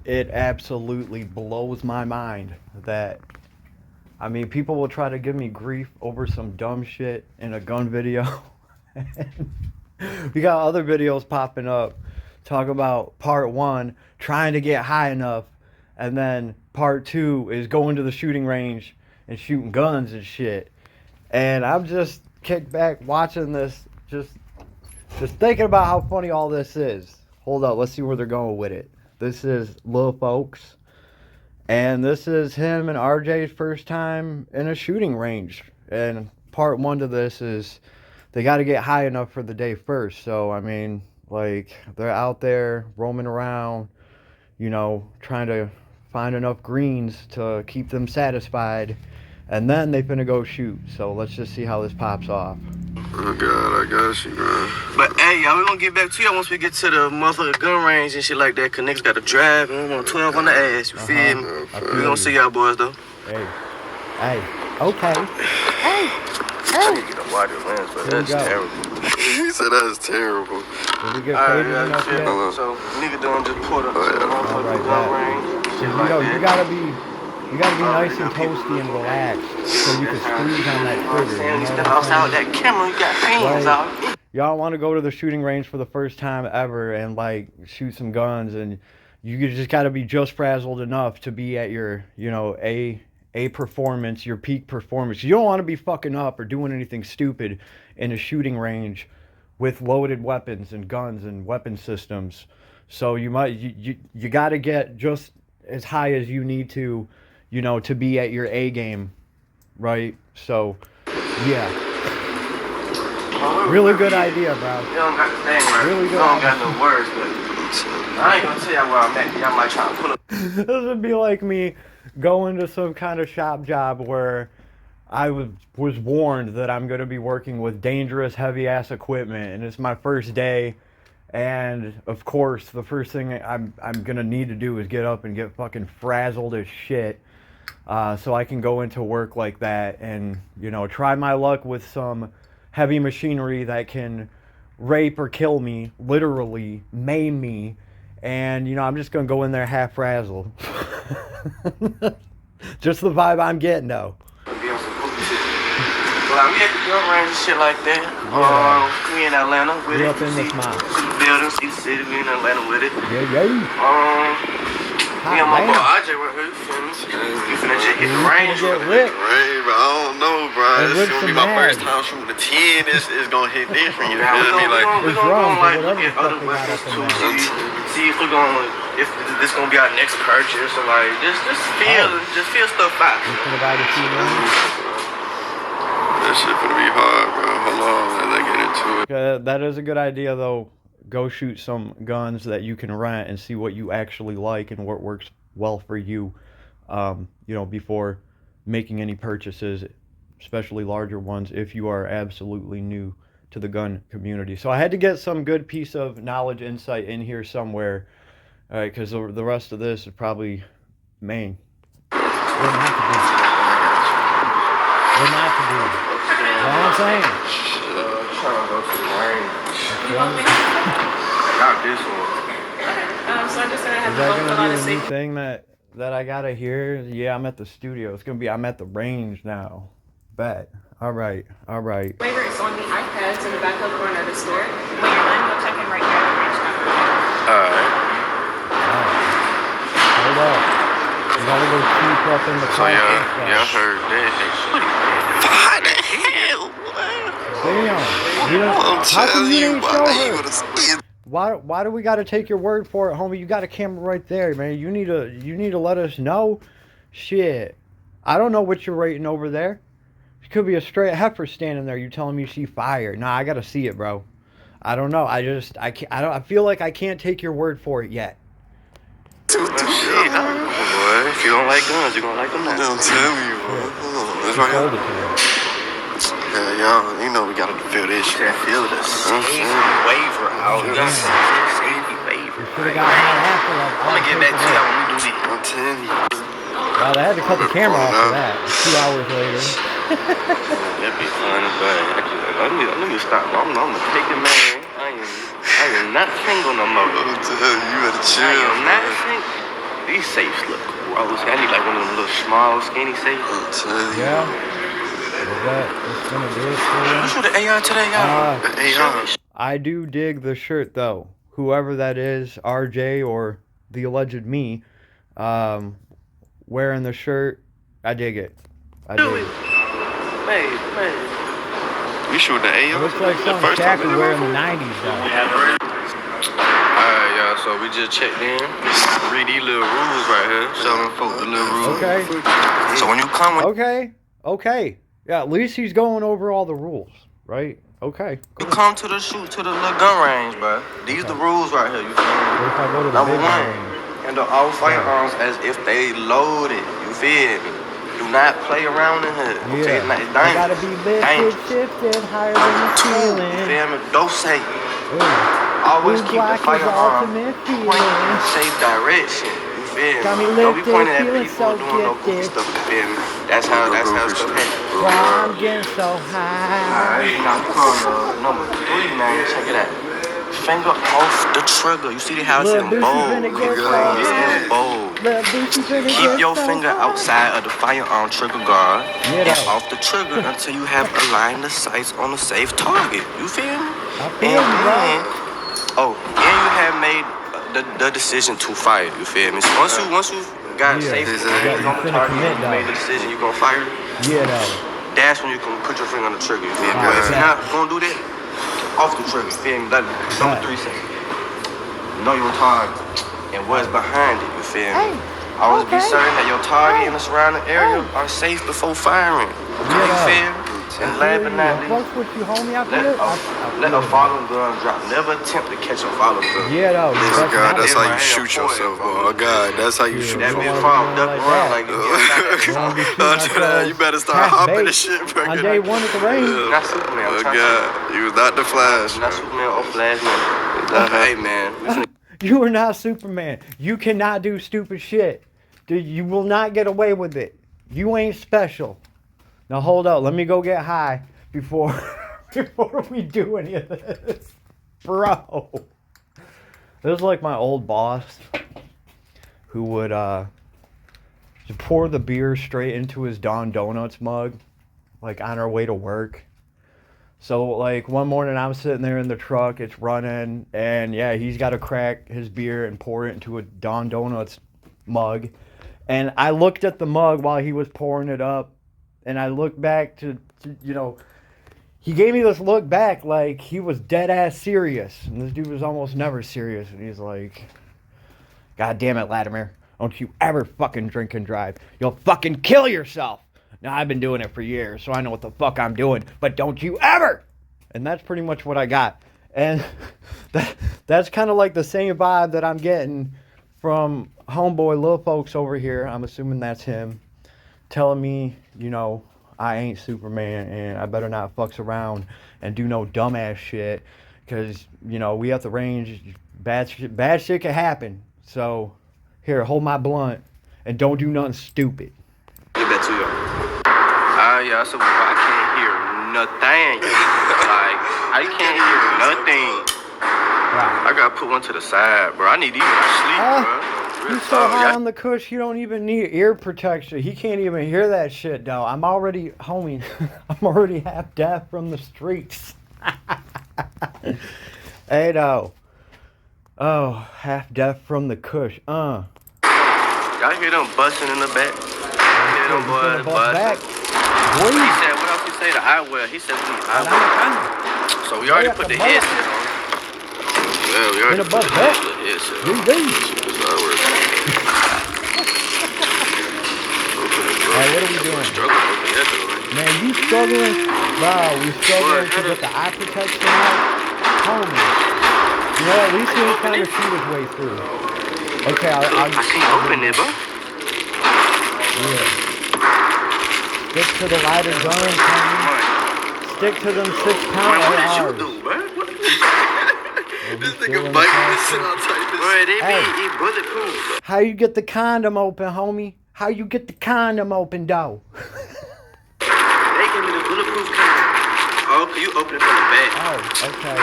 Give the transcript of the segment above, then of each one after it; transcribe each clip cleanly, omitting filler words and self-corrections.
it absolutely blows my mind that, I mean, people will try to give me grief over some dumb shit in a gun video. We got other videos popping up talk about part one trying to get high enough, and then part two is going to the shooting range and shooting guns and shit. And I'm just kicked back watching this, just thinking about how funny all this is. Hold up, let's see where they're going with it. This is Lil Folks, and this is him and RJ's first time in a shooting range. And part one to this is they got to get high enough for the day first. So, I mean, like, they're out there roaming around, you know, trying to find enough greens to keep them satisfied. And then they finna go shoot. So let's just see how this pops off. Oh God, I got you, man. But hey, y'all, we gonna get back to y'all once we get to the motherfucking gun range and shit like that. Cause niggas got to drive and we want 12 on the ass. You feel me? We gonna see y'all boys though. Hey, okay. Hey. I need to get a wider lens, but that's terrible. He said that's terrible. Did we get faded enough yet? So nigga done just pulled up to the motherfucking gun range. Shit like that. You gotta be nice and toasty and relaxed so you can squeeze on that trigger. You know step outside that camera, you got pains out. Y'all want to go to the shooting range for the first time ever and like shoot some guns, and you just gotta be just frazzled enough to be at your, you know, a performance, your peak performance. You don't want to be fucking up or doing anything stupid in a shooting range with loaded weapons and guns and weapon systems. So you got to get just as high as you need to, you know, to be at your A game, right? So, yeah. Really good idea, bro. You don't got the thing right. Really good. You don't got no words, but I ain't gonna tell y'all where I'm at. Y'all might try to pull up. This would be like me going to some kind of shop job where I was warned that I'm going to be working with dangerous, heavy-ass equipment, and it's my first day, and, of course, the first thing I'm going to need to do is get up and get fucking frazzled as shit, so I can go into work like that and, you know, try my luck with some heavy machinery that can rape or kill me, literally maim me, and, you know, I'm just going to go in there half frazzled. Just the vibe I'm getting, though. Well, we at the gun range and shit like that. We in Atlanta with it. Up in this mile. See the building, see the city. We in Atlanta with it. Yeah. Me and my boy RJ right here. You finna just hit the range. Get lit. Right, but I don't know, bro. It's gonna be my first time shooting a 10. It's gonna hit different. You feel me? Like, we're gonna like look at other weapons too. See if we're gonna, if this gonna be our next purchase, or like just feel stuff out. That shit gonna be hard, bro. Hold on, let get into it. That is a good idea, though. Go shoot some guns that you can rent and see what you actually like and what works well for you, you know, before making any purchases, especially larger ones, if you are absolutely new to the gun community. So I had to get some good piece of knowledge, insight in here somewhere, because the rest of this is probably main. What not to do. You know what I'm saying? Trying to go to the range. Not this one. So I'm just gonna have Is that gonna be a new thing that I gotta hear? Yeah, I'm at the studio. It's gonna be I'm at the range now. Bet. All right. Waiver is on the iPads in the back of the corner of the store. When you're done, you'll check in right here at the range counter. Alright. Hold up. You gotta go keep up in the So y'all heard that. How the hell? Damn. I'm telling you, Why do we gotta take your word for it, homie? You got a camera right there, man. You need to let us know. Shit. I don't know what you're rating over there. It could be a straight heifer standing there. You telling me she fired? Nah, I gotta see it, bro. I don't know. I feel like I can't take your word for it yet. Boy, if you don't like guns, you're gonna like them now. I'm telling you, bro. That's right here. Yeah, y'all, you know we gotta feel this shit. Feel the safety waiver out. Safety waiver. I'm gonna get back to y'all when we do this. I'm telling you. Well, they had to cut the camera off for that. 2 hours later. That'd be fun, but let me stop. I'm gonna take it, man. I am not single no more. I'm telling you, you better chill. I am not single. these safes look gross. I need like one of them little small, skinny safes. I'm telling you. Yeah. Is that what's gonna do it for you? You shoot the AI today, y'all. The AI. I do dig the shirt though. Whoever that is, RJ or the alleged me, wearing the shirt, I dig it. I dig it. Man. You shooting the AI? It looks like The something first time Shaq would wear in the 90s though. Alright, y'all, so we just checked in. Read these little rules right here. Show them folk the little rules. Okay. So when you come with Okay. Yeah, at least he's going over all the rules, right? Okay. you come to the shoot to the little gun range, bro. These the rules right here. You feel me? What if I go to the Number big one, range? handle all firearms as if they loaded. You feel me? Do not play around in here. Okay? Yeah. It's I gotta be lifted, dangerous. shifted, higher than the Two, you ceiling. feel me? Don't say. Ooh. Always Blue keep the black is the firearm ultimate pointing feeling. in safe direction. You feel me? Got me Don't be lifted, pointing at feeling people so doing no goofy gifted. stuff. You feel me? That's how stuff happens. Wow, I'm getting so high. Alright, now come number 3, man. Check it out. Finger off the trigger. You see how it's Lil' in Boosie bold. finna get It's so in bold. Lil' Boosie finna Keep get your so finger high. outside of the firearm trigger guard Yeah, and though. off the trigger until you have aligned the sights on a safe target. You feel me? I feel And you, bro. then, you have made the decision to fire. You feel me? So once you got Yeah. safe You hands on the finna target, commit, you though. made the decision. You gonna fire. Yeah, though. That's when you can put your finger on the trigger. You feel me? Alright, If you're bet. not gonna do that, off the trigger. You feel me? That number Bet. 3 seconds. Know your target and what's behind it. You feel me? Always be certain that your target and the surrounding area are safe before firing. You Yeah. feel me? And last but not least, Fuck with you, homie. I let feel let a falling gun drop. Never attempt to catch a falling gun. Yeah, though. Oh God, that's how how you you shoot shoot yourself, bro. Oh God, that's how you Yeah. shoot That You big don't yourself. fall wanna duck do it around like like you Wanna be shooting Oh, ourselves you better start half hopping baked and shit, bro. on day one at the range. Not Superman. I'm Oh trying to God, you was not the Flash. not Superman or Flash man. Hey man, we finna You are not Superman. You cannot do stupid shit. Dude, you will not get away with it. You ain't special. Now hold up. Let me go get high before before we do any of this. Bro. This is like my old boss who would pour the beer straight into his Don Donuts mug, like on our way to work. So like one morning I'm sitting there in the truck, it's running, and yeah, he's got to crack his beer and pour it into a Don Donuts mug. And I looked at the mug while he was pouring it up, and I looked back to he gave me this look back like he was dead ass serious. And this dude was almost never serious. And he's like, God damn it, Latimer. Don't you ever fucking drink and drive. You'll fucking kill yourself. Now, I've been doing it for years, so I know what the fuck I'm doing. But don't you ever! And that's pretty much what I got. And that's kind of like the same vibe that I'm getting from homeboy Lil Folks over here. I'm assuming that's him. Telling me, I ain't Superman and I better not fucks around and do no dumbass shit. Because, we at the range, bad shit can happen. So, here, hold my blunt and don't do nothing stupid. get that to you. Yeah, so I can't hear nothing. Like, I can't hear nothing. Wow. I gotta put one to the side, bro. I need even sleep, bro. He's so high on the kush, he don't even need ear protection. He can't even hear that shit, though. I'm already half deaf from the streets. Hey, though. Oh, half deaf from the kush. Y'all hear them busting in the back? Hear them boys busting? He said, what else he say? The eyewear. He said we need eyewear. So we already put the headset on. Yeah, we already put the headset on. Hey, what are we doing? Man, you struggling? Bro, we struggling to get the eye protection out? Homie. At least he can kind of see his way through. Okay, I can't open it, bro. Yeah. Stick to the lighter gun, homie. Stick to them 6-pound What did you ARs. do, man? This nigga biting this shit out tight. Bro, they bulletproof. How you get the condom open, homie? How you get the condom open, though? They gave me the bulletproof condom. Oh, can you open it from the back? Oh, okay.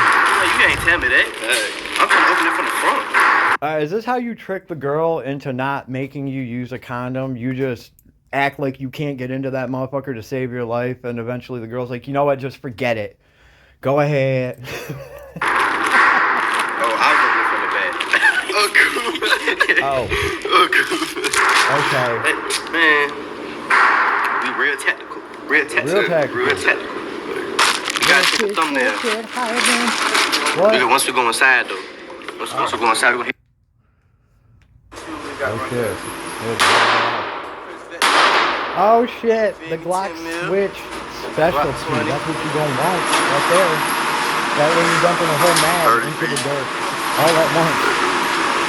You ain't tell me that. I'm trying to open it from the front. Is this how you trick the girl into not making you use a condom? You just act like you can't get into that motherfucker to save your life, and eventually the girl's like, you know what, just forget it. Go ahead. Oh, I'll go from the back. Oh, cool. Oh. Oh, cool. Okay. Man, we real tactical. Real tactical. Real tactical. You gotta take a thumbnail. What? Once we go inside, though. Once we go inside, we gonna hit. Oh shit. Oh shit. The Glock switch specialty. That's what you gonna want right there. That way you're dumping a whole mag into the dirt all at once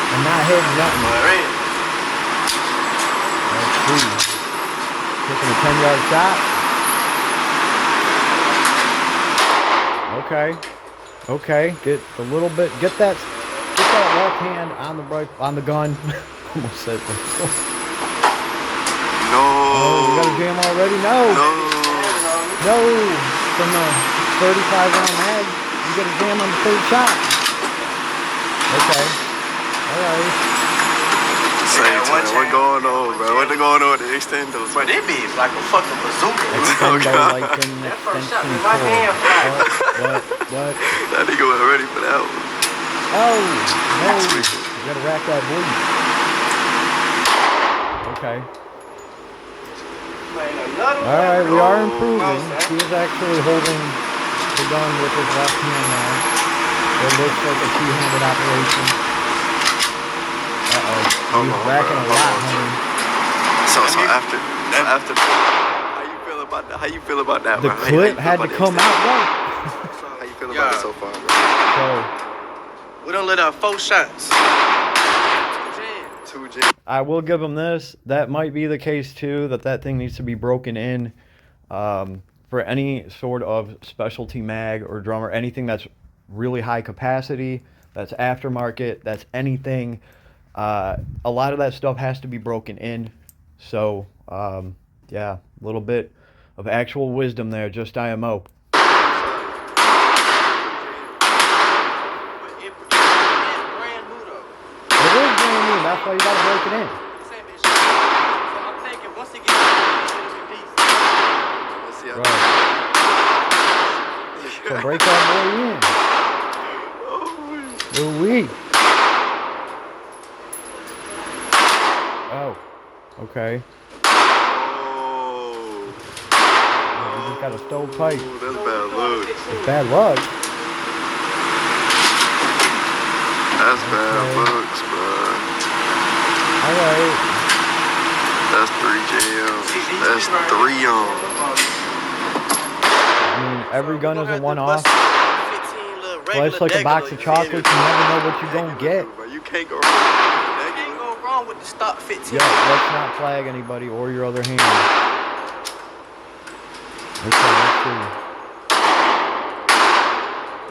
and not hitting nothing. Let's see. Taking a 10-yard shot. Okay. Okay. Get a little bit. Get that left hand on the gun. Almost said that. No. Oh, you got a jam already? No. No. From the 35-round mag, you got a jam on the third shot. Okay. All right. What's going on, bro? What's going on with the extenders? Bro, they be like a fucking bazooka. Extendo like an extension cord. What? That nigga was ready for that one. Oh, no. You gotta rack that bleed. Okay. Alright, we are improving. He is actually holding the gun with his left hand now. It looks like a two-handed operation. Uh-oh. He's racking a lot, honey. So after how you feel about that? The bro? clip had to come out right. How you feel about it so far, bro? So, We don't let out 4 shots. 2G. I will give him this. That might be the case too, that thing needs to be broken in for any sort of specialty mag or drum or anything that's really high capacity, that's aftermarket, that's anything. A lot of that stuff has to be broken in. So, yeah, a little bit of actual wisdom there, just IMO. That's why you gotta break it in. I'm thinking once it gets Right. So break that boy in. Ooh-wee. Oh. Okay. You just got a stovepipe. Ooh, that's bad luck. It's bad luck. That's bad looks, bro. Alright. That's 3 jams. That's 3 on. I mean, every gun is a one-off. Well, it's like a box of chocolates. You never know what you're gonna get. You can't go wrong. With the stock 15. Yeah, let's not flag anybody or your other hand. Okay, let's see.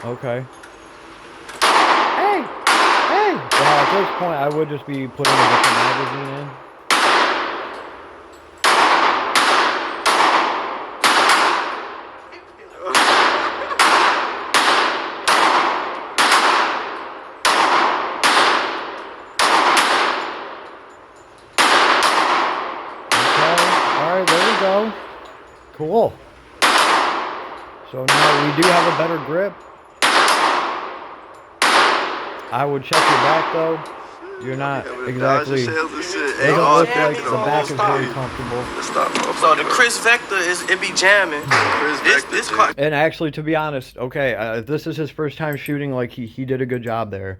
Okay. Hey! Well, at this point, I would just be putting a different magazine in. Cool. So now we do have a better grip. I would check your back though. You're not exactly. It doesn't look like the back is very comfortable. So the Chris Vector it be jamming. This car. And actually, to be honest, okay, this is his first time shooting. Like he did a good job there.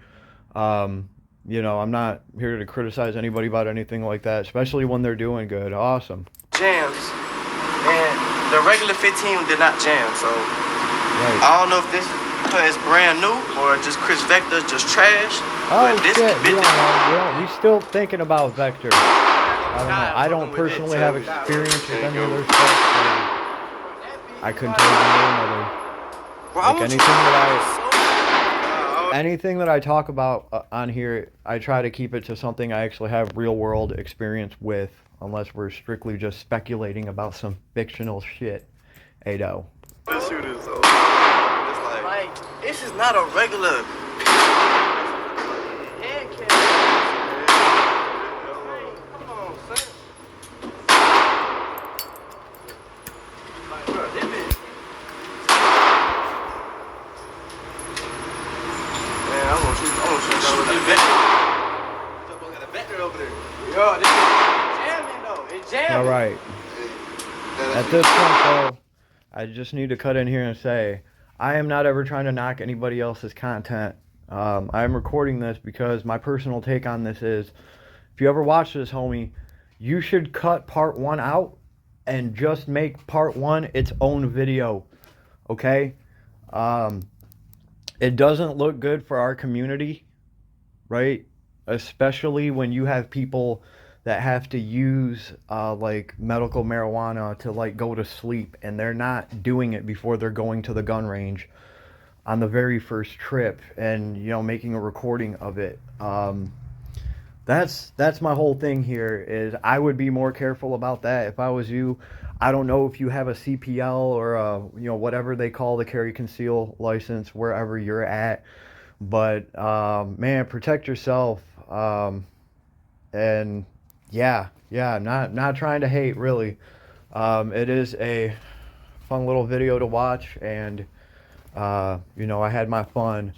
You know, I'm not here to criticize anybody about anything like that, especially when they're doing good. Awesome. Jams. And the regular 15 did not jam, so right. I don't know if this is because it's brand new or just Chris Vector's just trash. Oh shit, we don't know. We're still thinking about Vector. I don't know. I don't personally have experience with any of their stuff, so I couldn't tell you another. Like anything that I talk about on here, I try to keep it to something I actually have real world experience with. Unless we're strictly just speculating about some fictional shit. Ado. This shooter's so like, this is not a regular. it over there. Yo, this is jamming though. It's jamming. All right. At this point, though, I just need to cut in here and say, I am not ever trying to knock anybody else's content. I'm recording this because my personal take on this is, if you ever watch this, homie, you should cut part 1 out and just make part 1 its own video, okay? It doesn't look good for our community, right? Especially when you have people that have to use like medical marijuana to like go to sleep, and they're not doing it before they're going to the gun range on the very first trip, and you know, making a recording of it. That's my whole thing here, is I would be more careful about that if I was you. I don't know if you have a CPL or a, you know, whatever they call the carry conceal license wherever you're at, but man, protect yourself. And yeah, not trying to hate, really. It is a fun little video to watch, and you know, I had my fun.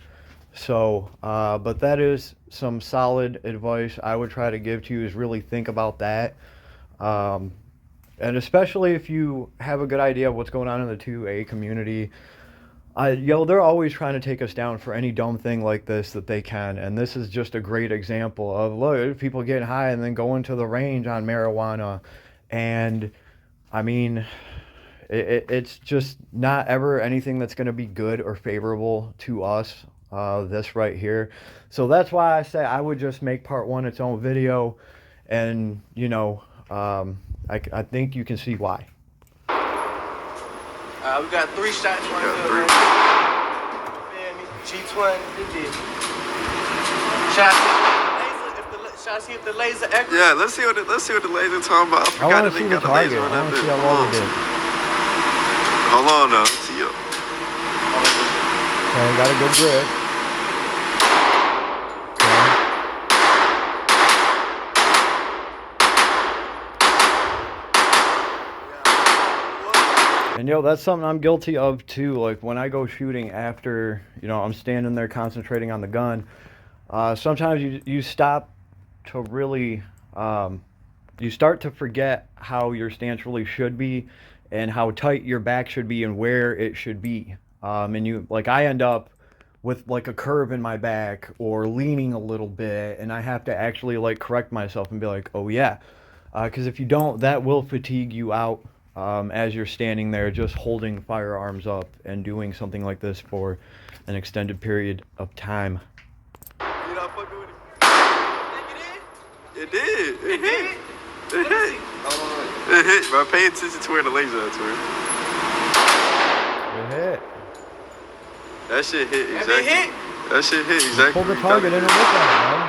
So, but that is some solid advice I would try to give to you, is really think about that. And especially if you have a good idea of what's going on in the 2A community. Yo, they're always trying to take us down for any dumb thing like this that they can. And this is just a great example of, look, people getting high and then going to the range on marijuana. And I mean, it's just not ever anything that's going to be good or favorable to us, this right here. So that's why I say I would just make part 1 its own video. And, you know, I think you can see why. We got 3 shots right there. G20, shots hit the laser. Yeah, let's see what the laser talking about. I want to see the target. I want to see how well it did. Hold on now. See you. Okay, got a good grip. And yo, that's something I'm guilty of too. Like when I go shooting after, you know, I'm standing there concentrating on the gun, sometimes you stop to really, you start to forget how your stance really should be and how tight your back should be and where it should be. And you, like, I end up with like a curve in my back or leaning a little bit, and I have to actually like correct myself and be like, oh yeah. Because if you don't, that will fatigue you out. As you're standing there just holding firearms up and doing something like this for an extended period of time. You not fucking with it? It did. It hit. It hit. It hit, bro. Pay attention to where the laser is, man. It hit. That shit hit exactly. It hit? That shit hit exactly. Pull the target in and look at it, man.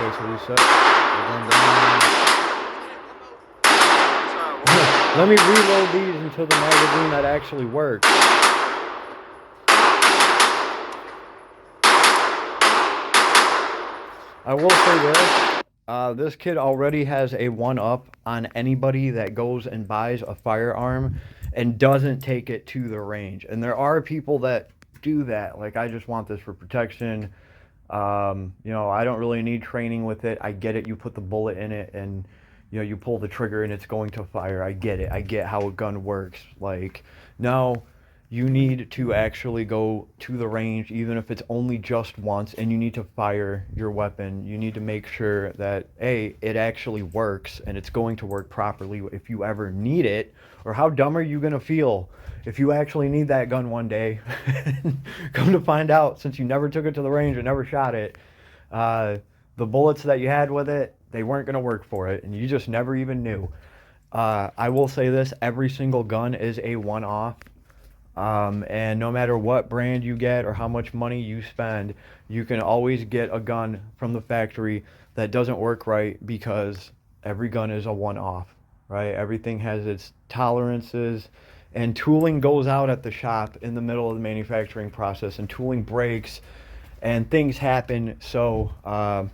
Okay, so reset. Let me reload these until the magazine that actually works. I will say this kid already has a 1-up on anybody that goes and buys a firearm and doesn't take it to the range. And there are people that do that. Like, I just want this for protection. You know, I don't really need training with it. I get it. You put the bullet in it and, you know, you pull the trigger and it's going to fire. I get it. I get how a gun works. Like, no, you need to actually go to the range, even if it's only just once, and you need to fire your weapon. You need to make sure that, A, it actually works and it's going to work properly if you ever need it. Or how dumb are you going to feel if you actually need that gun one day? Come to find out, since you never took it to the range and never shot it, the bullets that you had with it, they weren't going to work for it, and you just never even knew. I will say this, every single gun is a one-off, and no matter what brand you get or how much money you spend, you can always get a gun from the factory that doesn't work right, because every gun is a one-off, right? Everything has its tolerances, and tooling goes out at the shop in the middle of the manufacturing process, and tooling breaks, and things happen. So,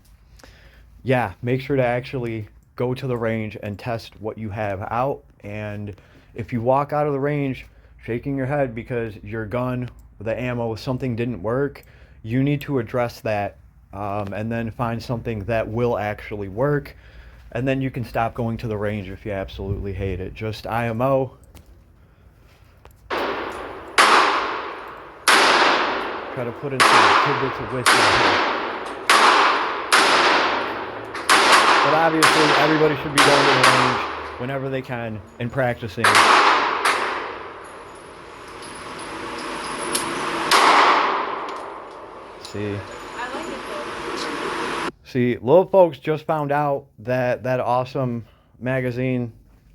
yeah, make sure to actually go to the range and test what you have out. And if you walk out of the range shaking your head because your gun, the ammo, something didn't work, you need to address that and then find something that will actually work. And then you can stop going to the range if you absolutely hate it. Just IMO. Try to put in some tidbits of wisdom here. But obviously, everybody should be going to the range whenever they can and practicing. See. See, Lil Folks just found out that that awesome magazine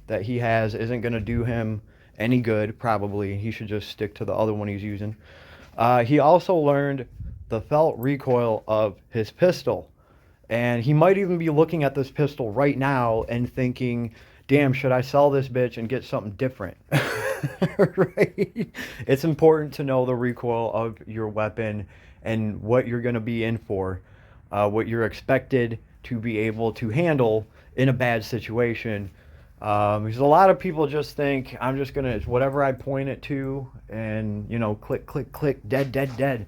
that he has isn't going to do him any good, probably. He should just stick to the other one he's using. He also learned the felt recoil of his pistol. And he might even be looking at this pistol right now and thinking, damn, should I sell this bitch and get something different? Right? It's important to know the recoil of your weapon and what you're going to be in for. What you're expected to be able to handle in a bad situation. Because a lot of people just think, I'm just going to, whatever I point it to, and, you know, click, click, click, dead, dead, dead.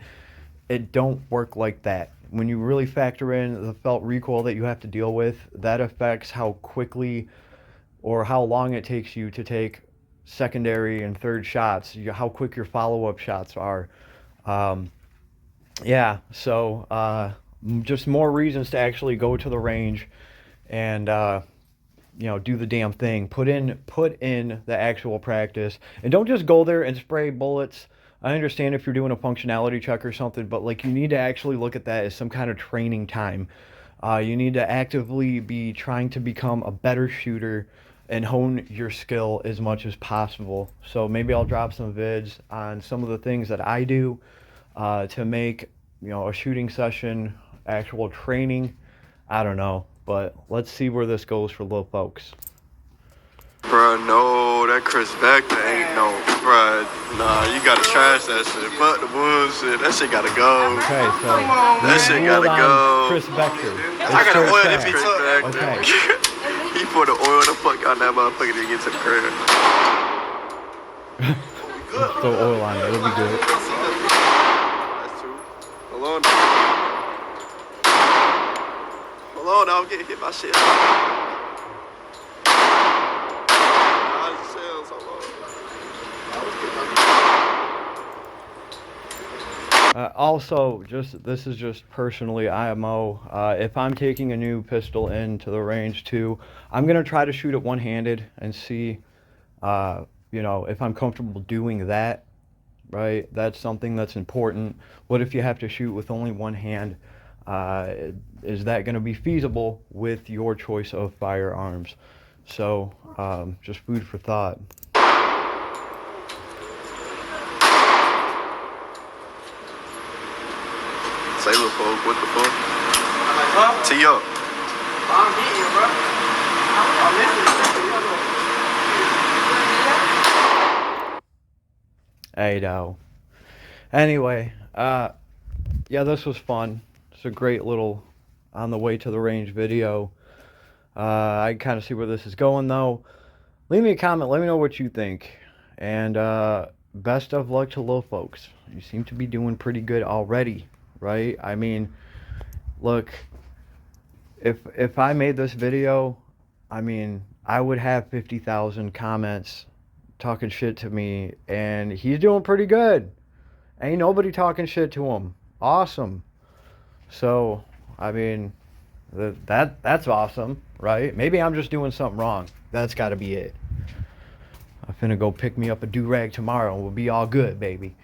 It don't work like that. When you really factor in the felt recoil that you have to deal with, that affects how quickly or how long it takes you to take secondary and third shots, how quick your follow-up shots are. Yeah, so just more reasons to actually go to the range and you know, do the damn thing. Put in the actual practice, and don't just go there and spray bullets. I understand if you're doing a functionality check or something, but like, you need to actually look at that as some kind of training time. You need to actively be trying to become a better shooter and hone your skill as much as possible. So maybe I'll drop some vids on some of the things that I do to make, you know, a shooting session actual training. I don't know, but let's see where this goes for Lil Folks. Bruh, no, that Chris Vector ain't no, bruh. Nah, you gotta trash that shit. Fuck the bullshit. That shit gotta go. Okay, so That shit gotta go. Chris Vector. I gotta oil this Chris Vector. Okay. He poured the oil the fuck out that motherfucker to get to the crib. Throw oil on it. It'll be good. That's two. Hold on. Hold on, I'll get hit by shit. Also, this is just personally IMO. If I'm taking a new pistol into the range too, I'm gonna try to shoot it one-handed and see, you know, if I'm comfortable doing that. Right, that's something that's important. What if you have to shoot with only one hand? Is that going to be feasible with your choice of firearms? So, just food for thought. Say little folk, what the fuck? Tee up. I'm hitting you, bro. I'm listening. Hey, no. Anyway, yeah, this was fun. It's a great little on the way to the range video. I kind of see where this is going, though. Leave me a comment. Let me know what you think. And best of luck to Lil Folks. You seem to be doing pretty good already, right? I mean, look, if I made this video, I mean, I would have 50,000 comments talking shit to me, and he's doing pretty good. Ain't nobody talking shit to him. Awesome. So, I mean, that's awesome, right? Maybe I'm just doing something wrong. That's got to be it. I'm finna go pick me up a do-rag tomorrow and we'll be all good, baby.